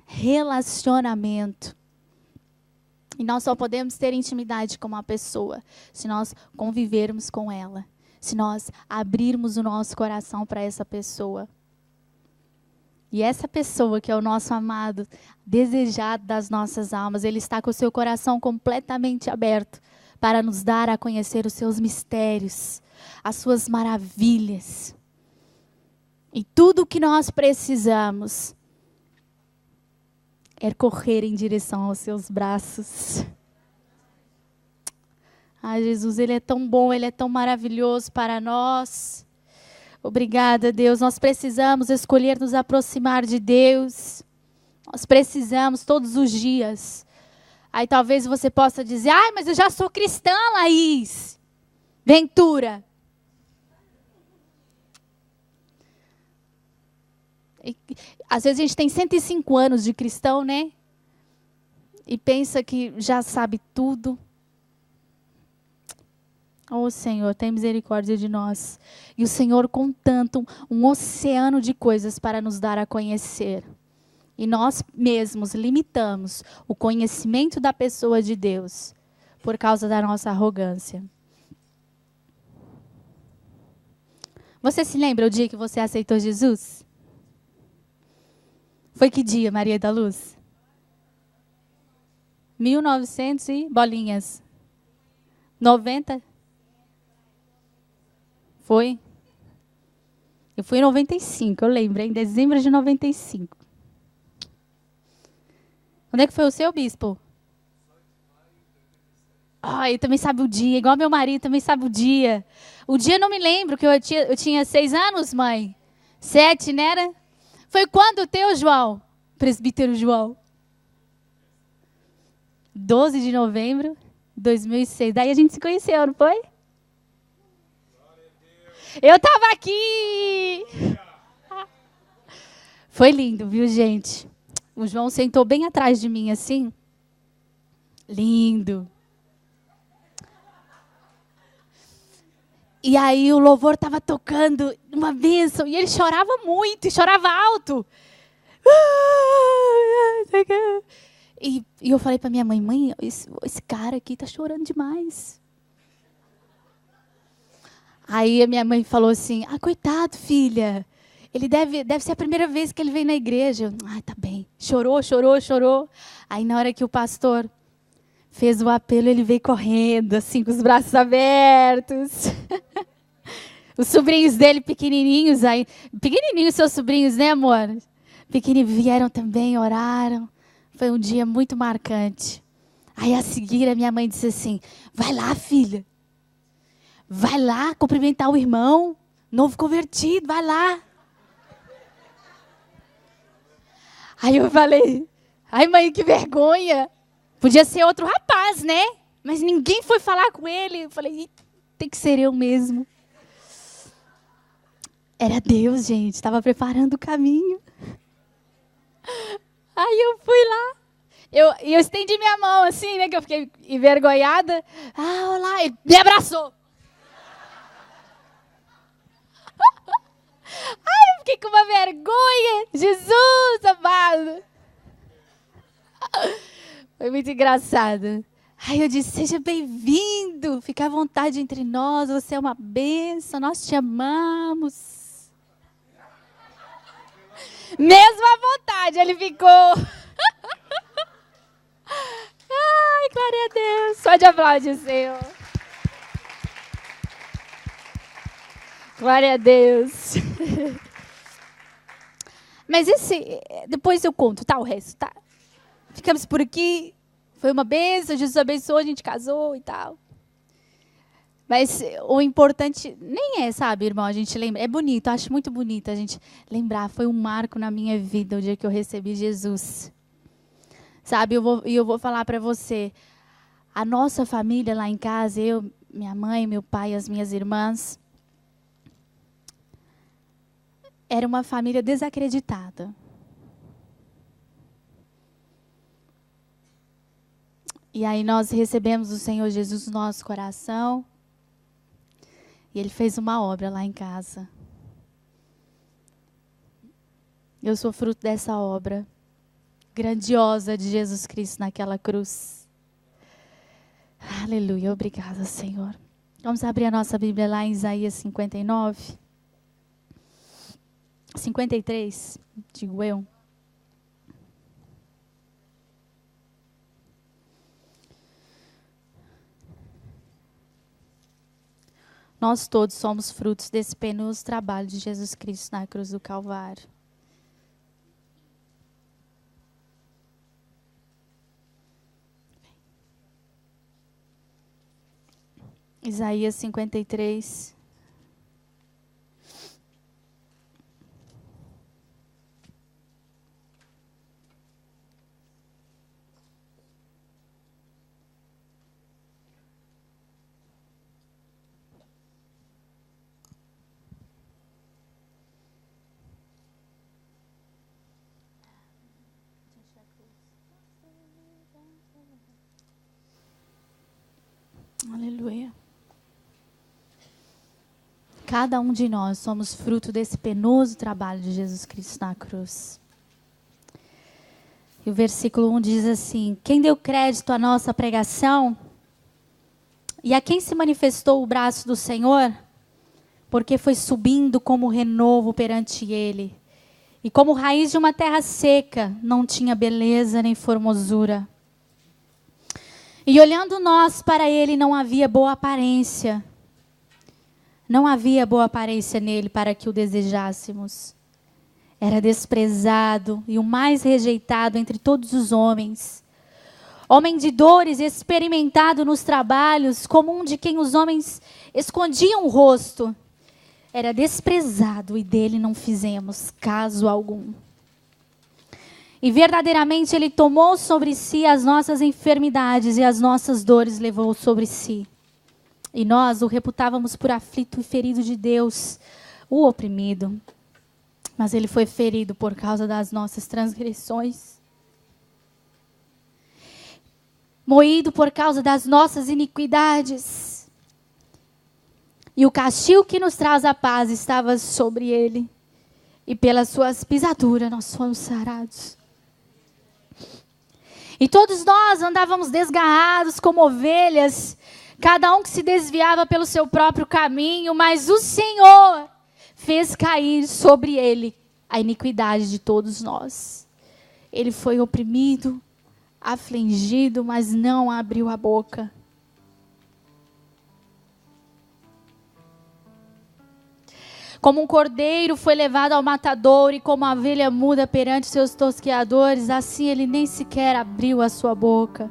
relacionamento. E nós só podemos ter intimidade com uma pessoa se nós convivermos com ela, se nós abrirmos o nosso coração para essa pessoa. E essa pessoa que é o nosso amado, desejado das nossas almas, ele está com o seu coração completamente aberto para nos dar a conhecer os seus mistérios, as suas maravilhas. E tudo o que nós precisamos é correr em direção aos seus braços. Ah, Jesus, Ele é tão bom, Ele é tão maravilhoso para nós. Obrigada, Deus. Nós precisamos escolher nos aproximar de Deus. Nós precisamos todos os dias Aí talvez você possa dizer, ai, mas eu já sou cristã, Laís. Ventura. E, às vezes a gente tem 105 anos de cristão, né? E pensa que já sabe tudo. Oh, Senhor, tem misericórdia de nós. E o Senhor com tanto, um oceano de coisas para nos dar a conhecer. E nós mesmos limitamos o conhecimento da pessoa de Deus por causa da nossa arrogância. Você se lembra o dia que você aceitou Jesus? Foi que dia, Maria da Luz? 1900 e bolinhas. 90? Foi? Eu fui em 95, eu lembro, em dezembro de 95. Onde é que foi o seu, bispo? Ele também sabe o dia, igual meu marido também sabe o dia. O dia eu não me lembro, que eu tinha 6 anos, mãe. 7, né? Era? Foi quando o teu, João? Presbítero João. 12 de novembro de 2006. Daí a gente se conheceu, não foi? Eu estava aqui. Foi lindo, viu, gente? O João sentou bem atrás de mim, assim. Lindo. E aí o louvor estava tocando, uma bênção, e ele chorava muito, e chorava alto. E eu falei para minha mãe, esse cara aqui está chorando demais. Aí a minha mãe falou assim, coitado, filha, ele deve ser a primeira vez que ele vem na igreja. Tá bem. Chorou, chorou, chorou. Aí na hora que o pastor fez o apelo, ele veio correndo, assim, com os braços abertos. Os sobrinhos dele, pequenininhos, seus sobrinhos, né, amor? Pequenininhos vieram também, oraram. Foi um dia muito marcante. Aí, a seguir, a minha mãe disse assim, vai lá, filha. Vai lá cumprimentar o irmão, novo convertido, vai lá. Aí eu falei, ai, mãe, que vergonha. Podia ser outro rapaz, né? Mas ninguém foi falar com ele. Eu falei, tem que ser eu mesmo. Era Deus, gente. Estava preparando o caminho. Aí eu fui lá. Eu estendi minha mão assim, né? Que eu fiquei envergonhada. Olá. Ele me abraçou. Ai, eu fiquei com uma vergonha. Jesus amado. Foi muito engraçado. Aí eu disse, seja bem-vindo. Fica à vontade entre nós. Você é uma bênção. Nós te amamos. Mesmo à vontade, ele ficou. Ai, glória a Deus. Pode aplaudir, Senhor. Glória a Deus. Mas depois eu conto, tá? O resto, tá? Ficamos por aqui. Foi uma bênção, Jesus abençoou, a gente casou e tal. Mas o importante nem é, sabe, irmão, a gente lembra. É bonito, acho muito bonito a gente lembrar. Foi um marco na minha vida o dia que eu recebi Jesus. Sabe, eu vou falar para você. A nossa família lá em casa, eu, minha mãe, meu pai, as minhas irmãs, era uma família desacreditada. E aí nós recebemos o Senhor Jesus no nosso coração. E Ele fez uma obra lá em casa. Eu sou fruto dessa obra grandiosa de Jesus Cristo naquela cruz. Aleluia, obrigada, Senhor. Vamos abrir a nossa Bíblia lá em Isaías 59. 53, digo eu. Nós todos somos frutos desse penoso trabalho de Jesus Cristo na cruz do Calvário. Isaías 53. Aleluia. Cada um de nós somos fruto desse penoso trabalho de Jesus Cristo na cruz. E o versículo 1 diz assim: quem deu crédito à nossa pregação e a quem se manifestou o braço do Senhor, porque foi subindo como renovo perante ele, e como raiz de uma terra seca, não tinha beleza nem formosura. E olhando nós para ele, não havia boa aparência. Não havia boa aparência nele para que o desejássemos. Era desprezado e o mais rejeitado entre todos os homens. Homem de dores, experimentado nos trabalhos, como um de quem os homens escondiam o rosto. Era desprezado e dele não fizemos caso algum. E verdadeiramente ele tomou sobre si as nossas enfermidades e as nossas dores levou sobre si. E nós o reputávamos por aflito e ferido de Deus, o oprimido. Mas ele foi ferido por causa das nossas transgressões, moído por causa das nossas iniquidades. E o castigo que nos traz a paz estava sobre ele. E pelas suas pisaduras nós fomos sarados. E todos nós andávamos desgarrados como ovelhas, cada um que se desviava pelo seu próprio caminho, mas o Senhor fez cair sobre ele a iniquidade de todos nós. Ele foi oprimido, afligido, mas não abriu a boca. Como um cordeiro foi levado ao matadouro, e como a ovelha muda perante seus tosqueadores, assim ele nem sequer abriu a sua boca.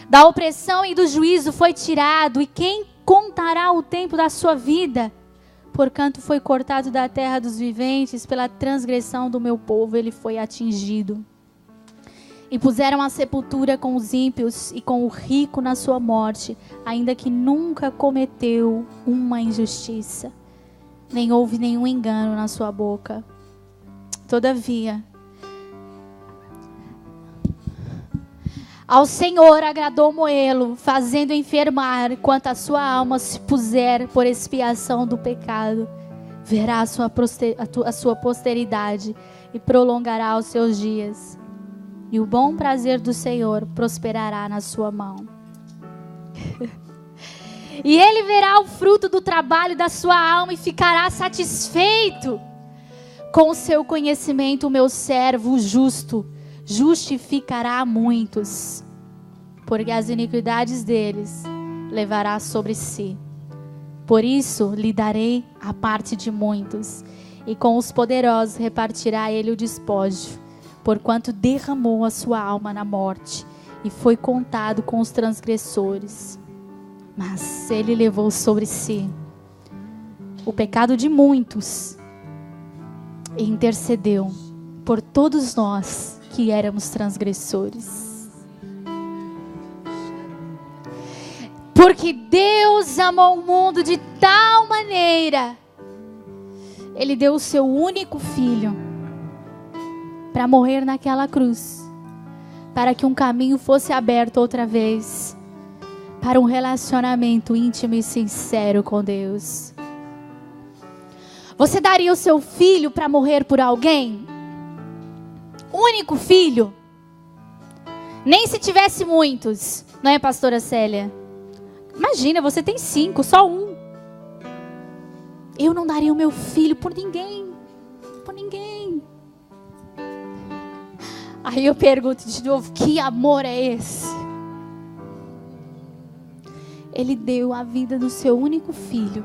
Da opressão e do juízo foi tirado, e quem contará o tempo da sua vida? Porquanto foi cortado da terra dos viventes, pela transgressão do meu povo ele foi atingido. E puseram a sepultura com os ímpios e com o rico na sua morte, ainda que nunca cometeu uma injustiça, nem houve nenhum engano na sua boca. Todavia, ao Senhor agradou moê-lo, fazendo enfermar, quanto a sua alma se puser por expiação do pecado. Verá a sua posteridade e prolongará os seus dias. E o bom prazer do Senhor prosperará na sua mão. E ele verá o fruto do trabalho da sua alma e ficará satisfeito. Com o seu conhecimento, o meu servo justo justificará a muitos, porque as iniquidades deles levará sobre si. Por isso lhe darei a parte de muitos, e com os poderosos repartirá ele o despojo, porquanto derramou a sua alma na morte, e foi contado com os transgressores. Mas ele levou sobre si o pecado de muitos, e intercedeu por todos nós que éramos transgressores. Porque Deus amou o mundo de tal maneira, Ele deu o seu único filho para morrer naquela cruz, para que um caminho fosse aberto outra vez para um relacionamento íntimo e sincero com Deus. Você daria o seu filho para morrer por alguém? Único filho? Nem se tivesse muitos, não é, pastora Célia? Imagina, você tem 5, só um. Eu não daria o meu filho por ninguém. Por ninguém. Aí eu pergunto de novo, que amor é esse? Ele deu a vida do seu único filho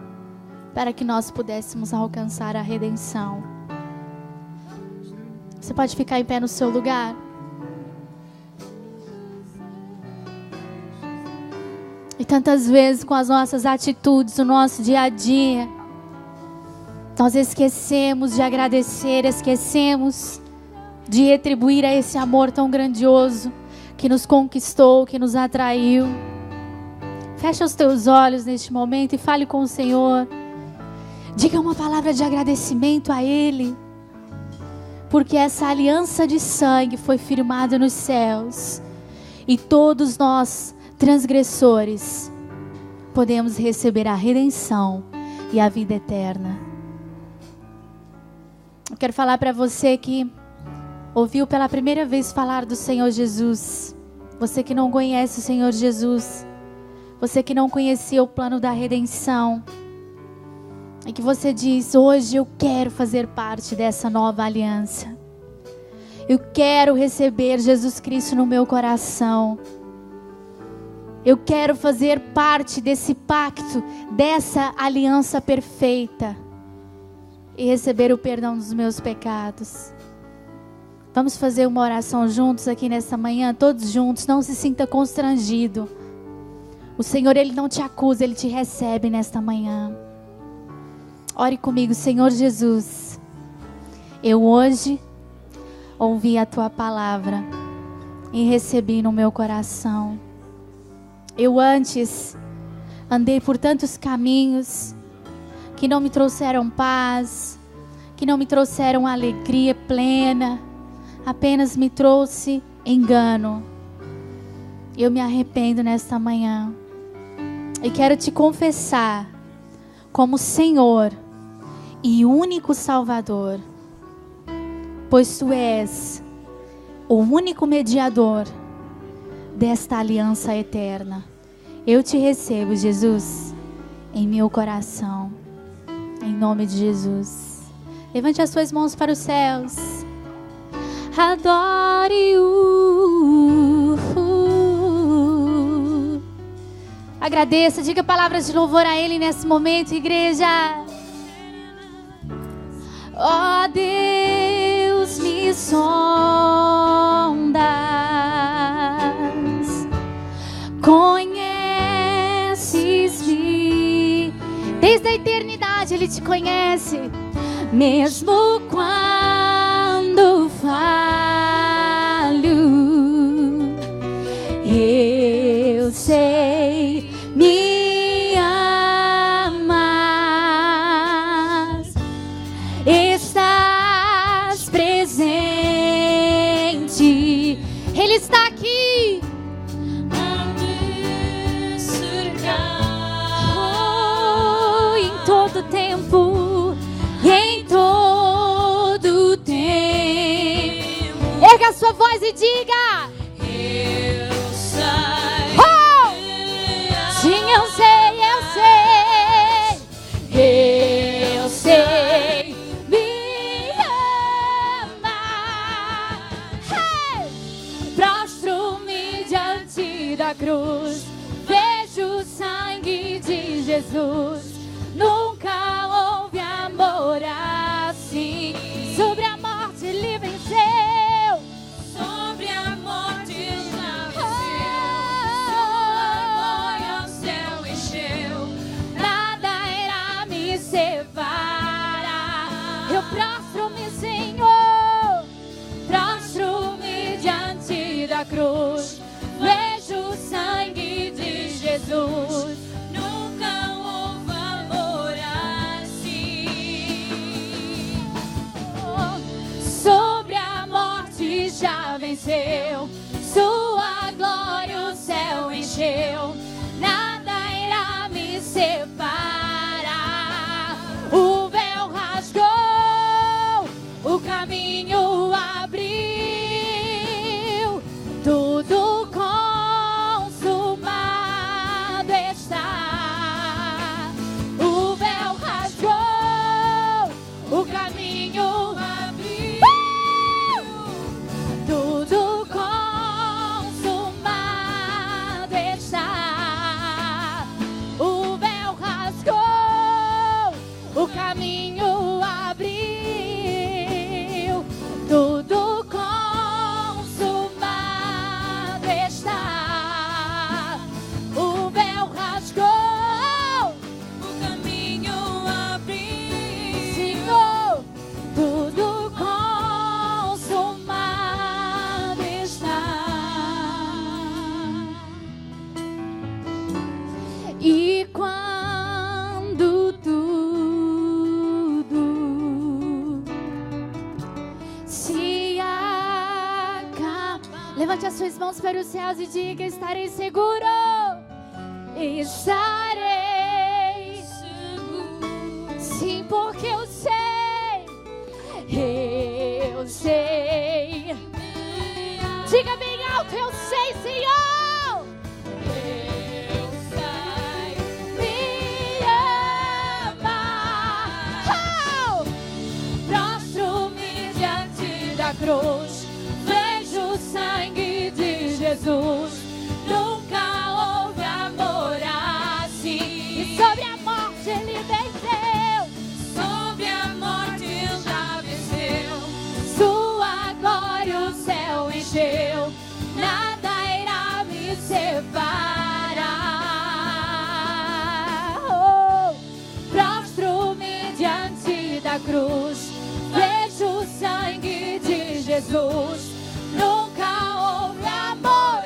para que nós pudéssemos alcançar a redenção. Você pode ficar em pé no seu lugar? E tantas vezes com as nossas atitudes, o nosso dia a dia, nós esquecemos de agradecer, esquecemos de retribuir a esse amor tão grandioso que nos conquistou, que nos atraiu. Fecha os teus olhos neste momento e fale com o Senhor. Diga uma palavra de agradecimento a Ele, porque essa aliança de sangue foi firmada nos céus, e todos nós, transgressores, podemos receber a redenção e a vida eterna. Eu quero falar para você que ouviu pela primeira vez falar do Senhor Jesus. Você que não conhece o Senhor Jesus. Você que não conhecia o plano da redenção. E que você diz: hoje eu quero fazer parte dessa nova aliança. Eu quero receber Jesus Cristo no meu coração. Eu quero fazer parte desse pacto, dessa aliança perfeita. E receber o perdão dos meus pecados. Vamos fazer uma oração juntos aqui nessa manhã, todos juntos. Não se sinta constrangido. O Senhor, Ele não te acusa, Ele te recebe nesta manhã. Ore comigo. Senhor Jesus, eu hoje ouvi a Tua palavra e recebi no meu coração. Eu antes andei por tantos caminhos que não me trouxeram paz, que não me trouxeram alegria plena, apenas me trouxe engano. Eu me arrependo nesta manhã e quero te confessar como Senhor e único Salvador, pois Tu és o único mediador desta aliança eterna. Eu te recebo, Jesus, em meu coração, em nome de Jesus. Levante as suas mãos para os céus. Adore-o. Agradeça, diga palavras de louvor a Ele nesse momento, igreja. Ó Deus, me sondas, conheces-me, desde a eternidade Ele te conhece, mesmo quando falho, eu sei, me amas, estás presente, Ele está aqui a me cercar, em todo tempo, em todo tempo. Erga a sua voz e diga: eu sei. Sim, eu sei, eu sei, me ama. Hey! Prostro-me diante da cruz, vejo o sangue de Jesus. Nunca houve amor assim. Sobre a morte Ele venceu. Sobre a morte já venceu. Sua glória o céu encheu. Nada irá me separar. Eu prostro-me, Senhor. Prostro-me diante da cruz. Vejo o sangue de Jesus. Nunca houve amor assim. Sobre a morte já venceu. Sua glória o céu encheu. Nada irá me separar. O véu rasgou, o caminho abriu. Tudo consumado está. O véu rasgou, o caminho abriu. Tudo consumado está. O véu rasgou, o caminho abriu. Tudo consumado está. O véu rasgou, o caminho abriu. Senhor, tudo consumado está. E quando tudo se acaba, levante as suas mãos para os céus e diga: estarei seguro, estarei eu sei. Diga bem alto, eu sei, Senhor. Eu sei, me ama. Oh! Prostro-me diante da cruz, vejo o sangue de Jesus. Nunca houve amor assim. E sobre a morte ele venceu. Sobre a morte ele já venceu. Sua glória o céu encheu. Nada irá me separar. Oh, prostro-me diante da cruz, vejo o sangue de Jesus. Nunca houve amor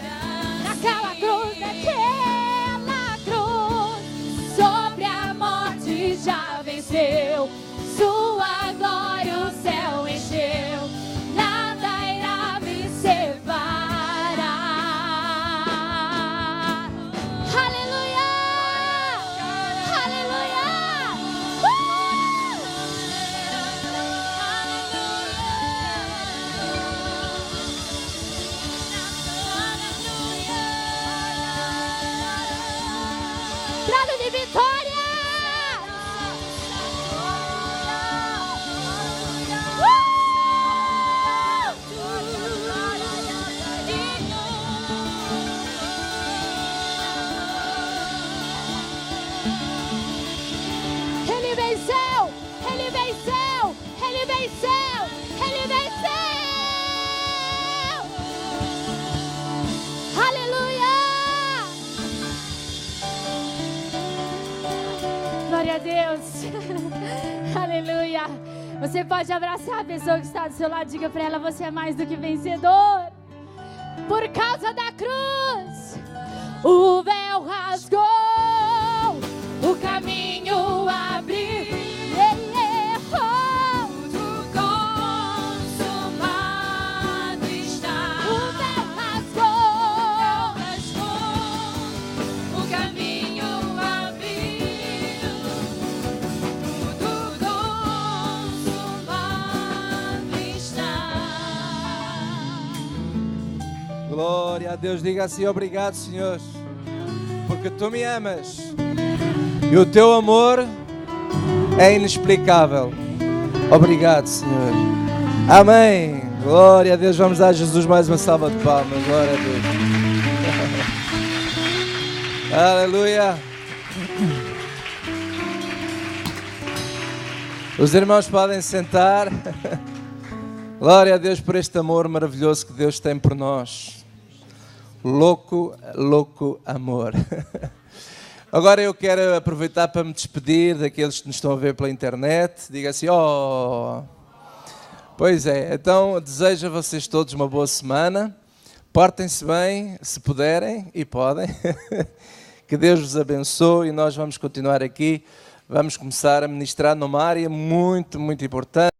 naquela cruz, naquela cruz. Sobre a morte já venceu. Sua glória o céu encheu. Nada irá me separar. Aleluia! Aleluia! Brado de vitória! Ele venceu! Ele venceu! Ele venceu! Ele venceu! Aleluia! Glória a Deus! Aleluia! Você pode abraçar a pessoa que está do seu lado, diga para ela: você é mais do que vencedor. Por causa da cruz, o véu rasgou, o caminho abriu. Tudo consumado está. O véu rasgou, o caminho abriu. Tudo consumado está. Glória a Deus, diga assim: obrigado, Senhor, porque tu me amas e o teu amor é inexplicável. Obrigado, Senhor. Amém. Glória a Deus. Vamos dar a Jesus mais uma salva de palmas. Glória a Deus. Aleluia. Os irmãos podem sentar. Glória a Deus por este amor maravilhoso que Deus tem por nós. Louco, louco amor. Agora eu quero aproveitar para me despedir daqueles que nos estão a ver pela internet. Diga assim: oh! Pois é, então desejo a vocês todos uma boa semana. Portem-se bem, se puderem e podem. Que Deus vos abençoe e nós vamos continuar aqui. Vamos começar a ministrar numa área muito, muito importante.